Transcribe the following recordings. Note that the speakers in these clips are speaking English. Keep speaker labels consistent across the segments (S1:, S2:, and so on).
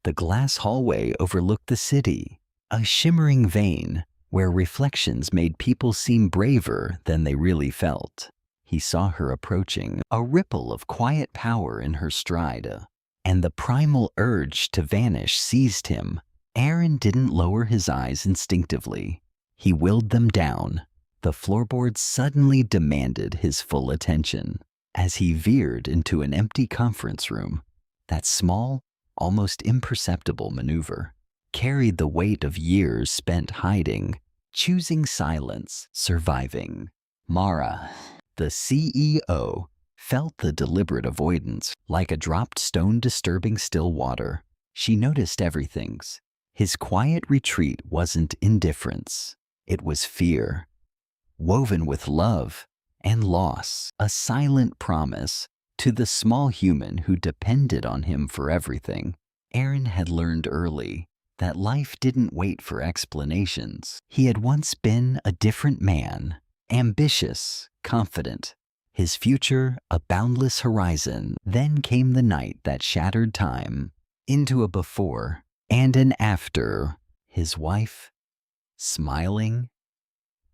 S1: The glass hallway overlooked the city, a shimmering vein where reflections made people seem braver than they really felt. He saw her approaching, a ripple of quiet power in her stride, and the primal urge to vanish seized him. Aaron didn't lower his eyes instinctively. He willed them down. The floorboards suddenly demanded his full attention. As he veered into an empty conference room, that small, almost imperceptible maneuver carried the weight of years spent hiding, choosing silence, surviving. Mara, the CEO, felt the deliberate avoidance like a dropped stone disturbing still water. She noticed everything's. His quiet retreat wasn't indifference. It was fear, woven with love and loss, a silent promise to the small human who depended on him for everything. Aaron had learned early that life didn't wait for explanations. He had once been a different man, ambitious, confident, his future a boundless horizon. Then came the night that shattered time into a before and an after. His wife, smiling,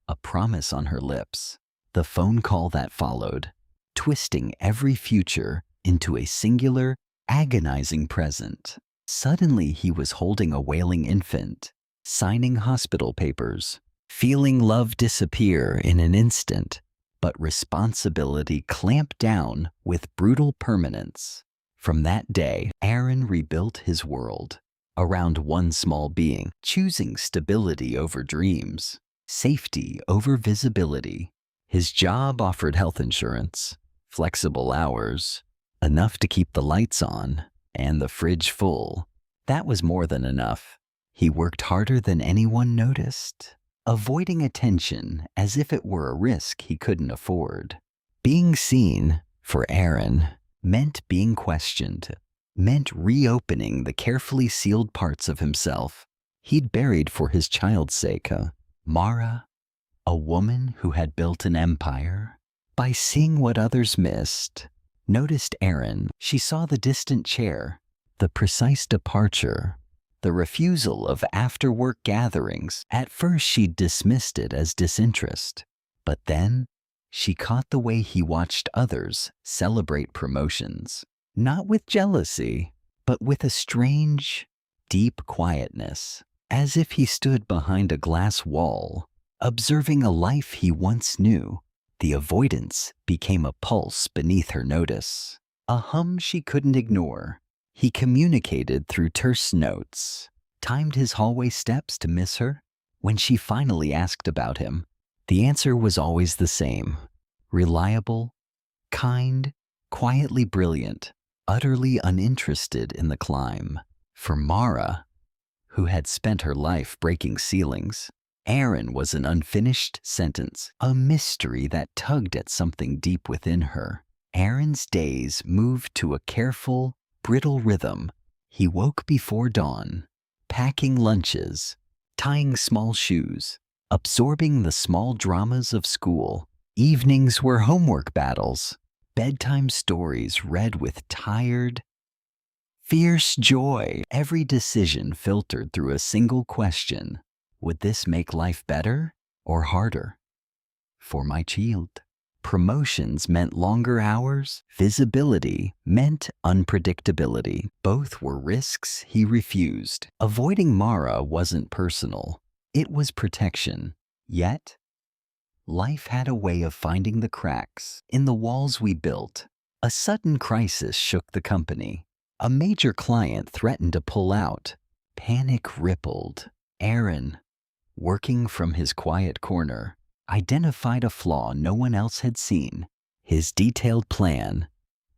S1: a promise on her lips. The phone call that followed, twisting every future into a singular, agonizing present. Suddenly he was holding a wailing infant, signing hospital papers, feeling love disappear in an instant, but responsibility clamped down with brutal permanence. From that day, Aaron rebuilt his world around one small being, choosing stability over dreams, safety over visibility. His job offered health insurance, flexible hours, enough to keep the lights on and the fridge full. That was more than enough. He worked harder than anyone noticed, avoiding attention as if it were a risk he couldn't afford. Being seen, for Aaron, meant being questioned, meant reopening the carefully sealed parts of himself he'd buried for his child's sake. Mara, a woman who had built an empire by seeing what others missed, noticed Aaron. She saw the distant chair, the precise departure, the refusal of after-work gatherings. At first she'd dismissed it as disinterest, but then she caught the way he watched others celebrate promotions, not with jealousy, but with a strange, deep quietness, as if he stood behind a glass wall, observing a life he once knew. The avoidance became a pulse beneath her notice, a hum she couldn't ignore. He communicated through terse notes, timed his hallway steps to miss her. When she finally asked about him, the answer was always the same: reliable, kind, quietly brilliant, utterly uninterested in the climb. For Mara, who had spent her life breaking ceilings, Aaron was an unfinished sentence, a mystery that tugged at something deep within her. Aaron's days moved to a careful, brittle rhythm. He woke before dawn, packing lunches, tying small shoes, absorbing the small dramas of school. Evenings were homework battles, bedtime stories read with tired, fierce joy. Every decision filtered through a single question: would this make life better or harder for my child? Promotions meant longer hours. Visibility meant unpredictability. Both were risks he refused. Avoiding Mara wasn't personal. It was protection. Yet, life had a way of finding the cracks in the walls we built. A sudden crisis shook the company. A major client threatened to pull out. Panic rippled. Aaron, working from his quiet corner, identified a flaw no one else had seen. His detailed plan,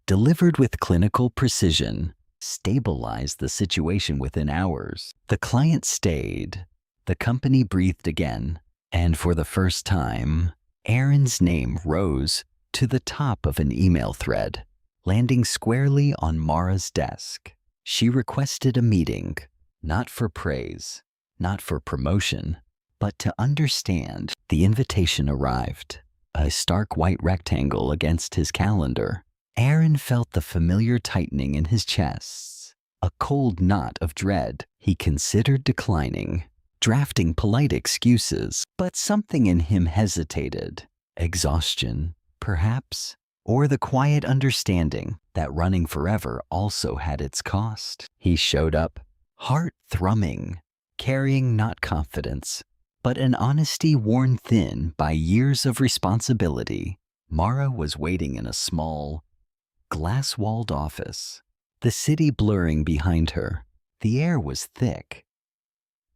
S1: delivered with clinical precision, stabilized the situation within hours. The client stayed. The company breathed again. And for the first time, Aaron's name rose to the top of an email thread, landing squarely on Mara's desk. She requested a meeting, not for praise, not for promotion, but to understand. The invitation arrived, a stark white rectangle against his calendar. Aaron felt the familiar tightening in his chest, a cold knot of dread. He considered declining, drafting polite excuses, but something in him hesitated. Exhaustion, perhaps, or the quiet understanding that running forever also had its cost. He showed up, heart thrumming, carrying not confidence, but an honesty worn thin by years of responsibility. Mara was waiting in a small, glass-walled office, the city blurring behind her. The air was thick,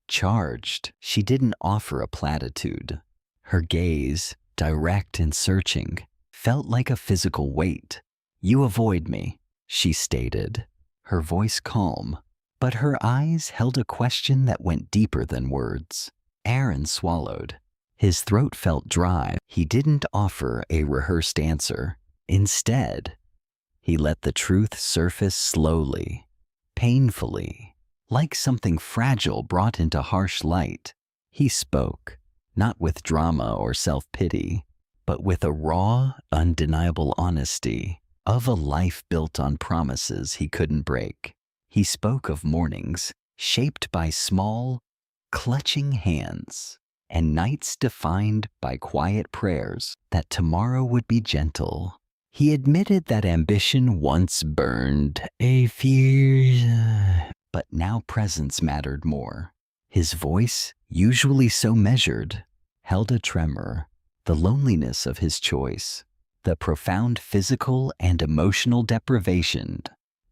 S1: charged. She didn't offer a platitude. Her gaze, direct and searching, felt like a physical weight. "You avoid me," she stated, her voice calm, but her eyes held a question that went deeper than words. Aaron swallowed. His throat felt dry. He didn't offer a rehearsed answer. Instead, he let the truth surface slowly, painfully, like something fragile brought into harsh light. He spoke, not with drama or self-pity, but with a raw, undeniable honesty of a life built on promises he couldn't break. He spoke of mornings shaped by small, clutching hands, and nights defined by quiet prayers that tomorrow would be gentle. He admitted that ambition once burned a fierce, but now presence mattered more. His voice, usually so measured, held a tremor, the loneliness of his choice, the profound physical and emotional deprivation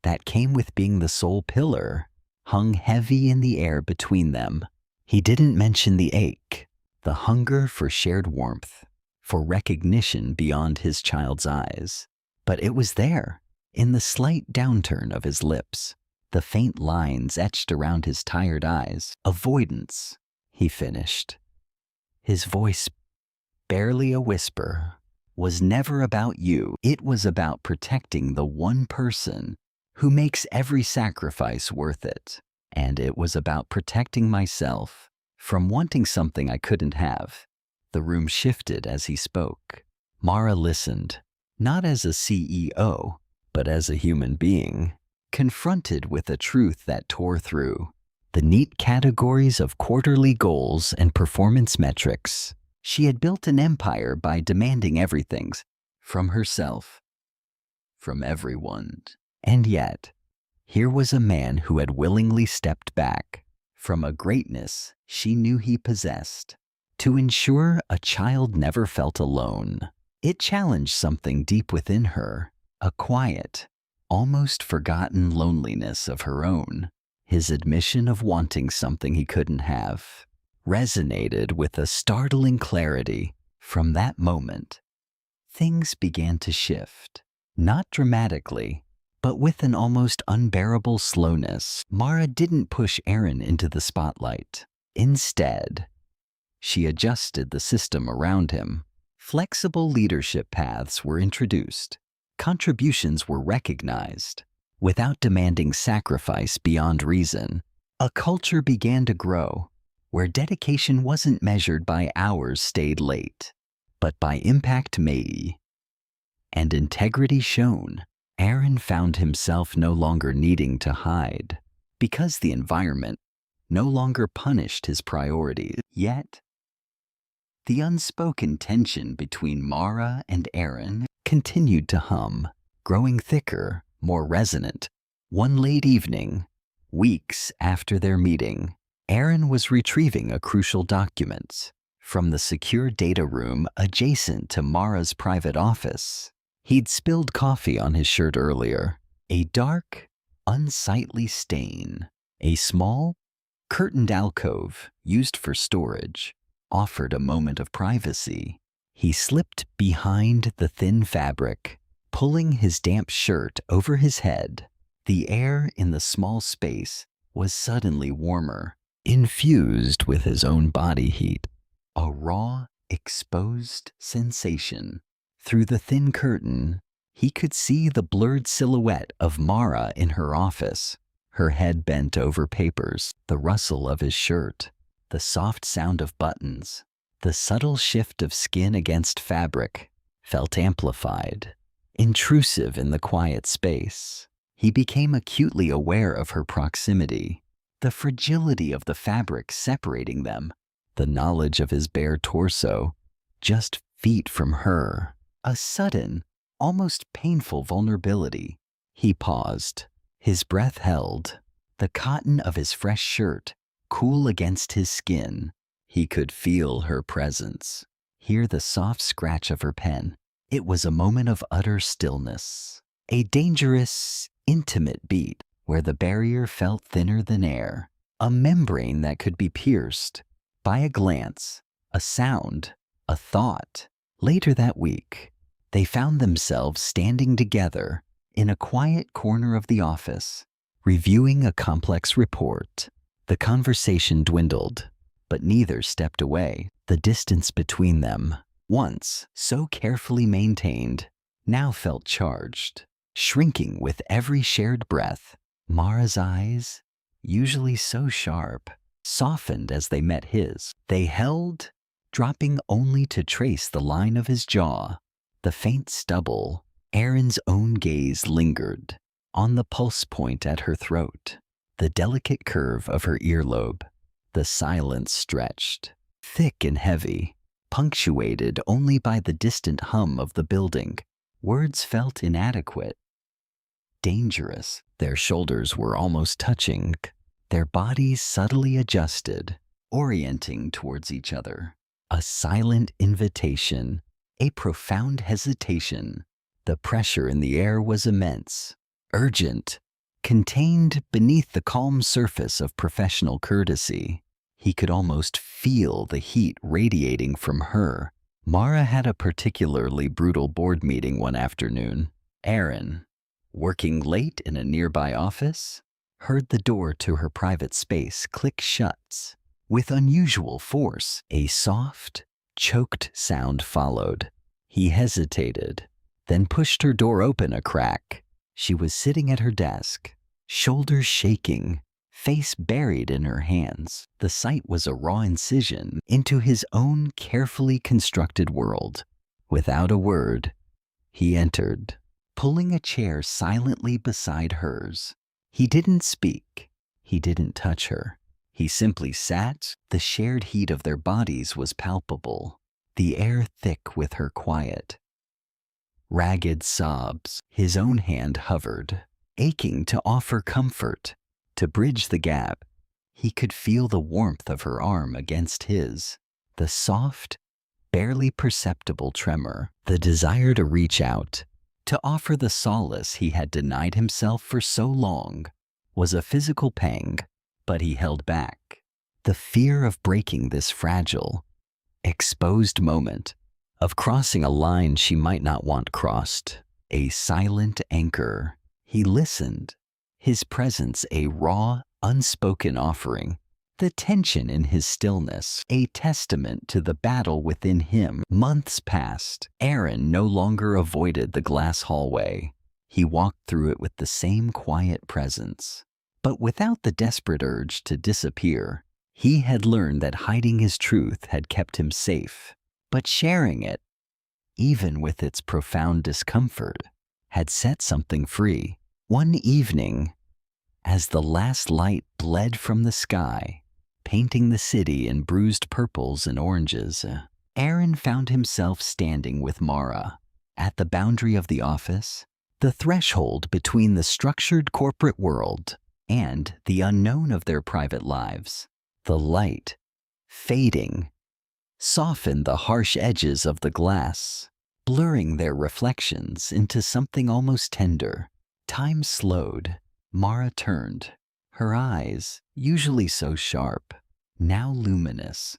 S1: that came with being the sole pillar, hung heavy in the air between them. He didn't mention the ache, the hunger for shared warmth, for recognition beyond his child's eyes. But it was there, in the slight downturn of his lips, the faint lines etched around his tired eyes. "Avoidance," he finished. His voice, barely a whisper, was never about you. It was about protecting the one person who makes every sacrifice worth it. And it was about protecting myself from wanting something I couldn't have. The room shifted as he spoke. Mara listened, not as a CEO, but as a human being, confronted with a truth that tore through the neat categories of quarterly goals and performance metrics. She had built an empire by demanding everything from herself, from everyone. And yet, here was a man who had willingly stepped back from a greatness she knew he possessed to ensure a child never felt alone. It challenged something deep within her, a quiet, almost forgotten loneliness of her own. His admission of wanting something he couldn't have resonated with a startling clarity. From that moment, things began to shift, not dramatically, but with an almost unbearable slowness. Mara didn't push Aaron into the spotlight. Instead, she adjusted the system around him. Flexible leadership paths were introduced. Contributions were recognized. Without demanding sacrifice beyond reason, a culture began to grow where dedication wasn't measured by hours stayed late, but by impact made and integrity shown. Aaron found himself no longer needing to hide because the environment no longer punished his priorities. Yet, the unspoken tension between Mara and Aaron continued to hum, growing thicker, more resonant. One late evening, weeks after their meeting, Aaron was retrieving a crucial document from the secure data room adjacent to Mara's private office. He'd spilled coffee on his shirt earlier, a dark, unsightly stain. A small, curtained alcove used for storage offered a moment of privacy. He slipped behind the thin fabric, pulling his damp shirt over his head. The air in the small space was suddenly warmer, infused with his own body heat. A raw, exposed sensation. Through the thin curtain, he could see the blurred silhouette of Mara in her office, her head bent over papers, the rustle of his shirt, the soft sound of buttons, the subtle shift of skin against fabric felt amplified, intrusive in the quiet space. He became acutely aware of her proximity, the fragility of the fabric separating them, the knowledge of his bare torso, just feet from her, a sudden, almost painful vulnerability. He paused, his breath held, the cotton of his fresh shirt cool against his skin. He could feel her presence, hear the soft scratch of her pen. It was a moment of utter stillness, a dangerous, intimate beat where the barrier felt thinner than air, a membrane that could be pierced by a glance, a sound, a thought. Later that week, they found themselves standing together in a quiet corner of the office, reviewing a complex report. The conversation dwindled, but neither stepped away. The distance between them, once so carefully maintained, now felt charged, shrinking with every shared breath. Mara's eyes, usually so sharp, softened as they met his. They held, dropping only to trace the line of his jaw, the faint stubble. Aaron's own gaze lingered on the pulse point at her throat, the delicate curve of her earlobe. The silence stretched, thick and heavy, punctuated only by the distant hum of the building. Words felt inadequate, dangerous. Their shoulders were almost touching, their bodies subtly adjusted, orienting towards each other. A silent invitation, a profound hesitation. The pressure in the air was immense, urgent, contained beneath the calm surface of professional courtesy. He could almost feel the heat radiating from her. Mara had a particularly brutal board meeting one afternoon. Aaron, working late in a nearby office, heard the door to her private space click shut. With unusual force, a soft, choked sound followed. He hesitated, then pushed her door open a crack. She was sitting at her desk, shoulders shaking, face buried in her hands. The sight was a raw incision into his own carefully constructed world. Without a word, he entered, pulling a chair silently beside hers. He didn't speak. He didn't touch her. He simply sat. The shared heat of their bodies was palpable, the air thick with her quiet, ragged sobs. His own hand hovered, aching to offer comfort, to bridge the gap. He could feel the warmth of her arm against his, the soft, barely perceptible tremor, the desire to reach out, to offer the solace he had denied himself for so long, was a physical pang, but he held back. The fear of breaking this fragile, exposed moment, of crossing a line she might not want crossed, a silent anchor. He listened, his presence a raw, unspoken offering, the tension in his stillness a testament to the battle within him. Months passed. Aaron no longer avoided the glass hallway. He walked through it with the same quiet presence, but without the desperate urge to disappear. He had learned that hiding his truth had kept him safe, but sharing it, even with its profound discomfort, had set something free. One evening, as the last light bled from the sky, painting the city in bruised purples and oranges, Aaron found himself standing with Mara at the boundary of the office, the threshold between the structured corporate world and the unknown of their private lives. The light, fading, softened the harsh edges of the glass, blurring their reflections into something almost tender. Time slowed. Mara turned, her eyes, usually so sharp, now luminous,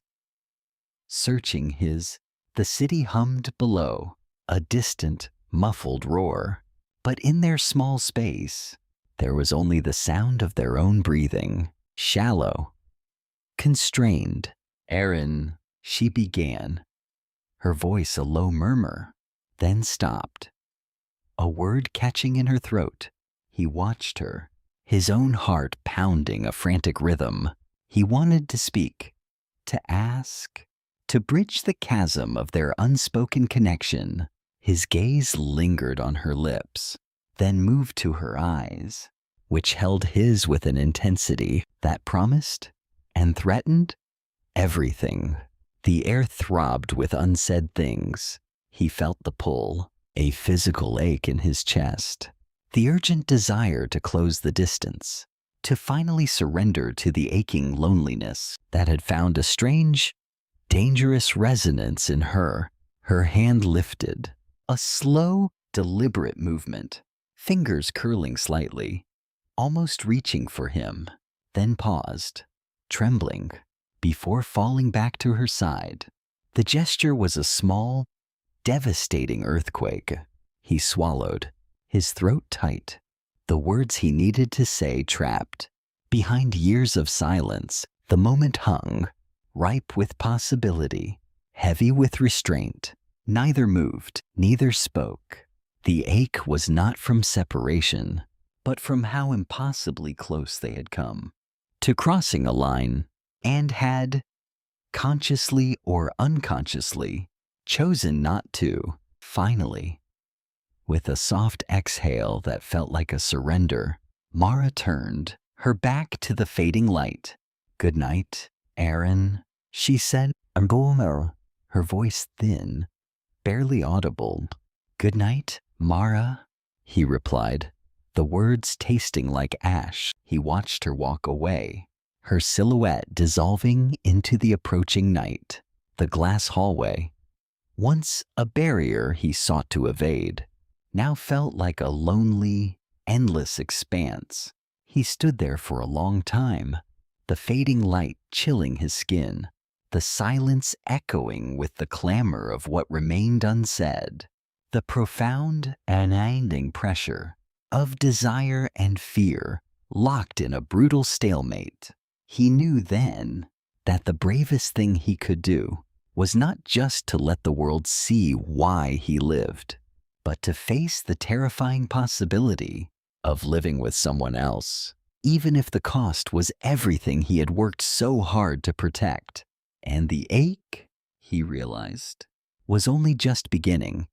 S1: searching his. The city hummed below, a distant, muffled roar, but in their small space, there was only the sound of their own breathing, shallow, constrained. Aaron, she began, her voice a low murmur, then stopped, a word catching in her throat. He watched her, his own heart pounding a frantic rhythm. He wanted to speak, to ask, to bridge the chasm of their unspoken connection. His gaze lingered on her lips, then moved to her eyes, which held his with an intensity that promised and threatened everything. The air throbbed with unsaid things. He felt the pull, a physical ache in his chest, the urgent desire to close the distance, to finally surrender to the aching loneliness that had found a strange, dangerous resonance in her. Her hand lifted, a slow, deliberate movement, fingers curling slightly, almost reaching for him, then paused, trembling, before falling back to her side. The gesture was a small, devastating earthquake. He swallowed, his throat tight, the words he needed to say trapped. Behind years of silence, the moment hung, ripe with possibility, heavy with restraint. Neither moved, neither spoke. The ache was not from separation, but from how impossibly close they had come to crossing a line, and had, consciously or unconsciously, chosen not to. Finally, with a soft exhale that felt like a surrender, Mara turned, her back to the fading light. "Good night, Aaron," she said. "I'm going there," her voice thin, barely audible. "Good night, Mara," he replied, the words tasting like ash. He watched her walk away, her silhouette dissolving into the approaching night. The glass hallway, once a barrier he sought to evade, now felt like a lonely, endless expanse. He stood there for a long time, the fading light chilling his skin, the silence echoing with the clamor of what remained unsaid, the profound and unending pressure of desire and fear locked in a brutal stalemate. He knew then that the bravest thing he could do was not just to let the world see why he lived, but to face the terrifying possibility of living with someone else, even if the cost was everything he had worked so hard to protect. And the ache, he realized, was only just beginning.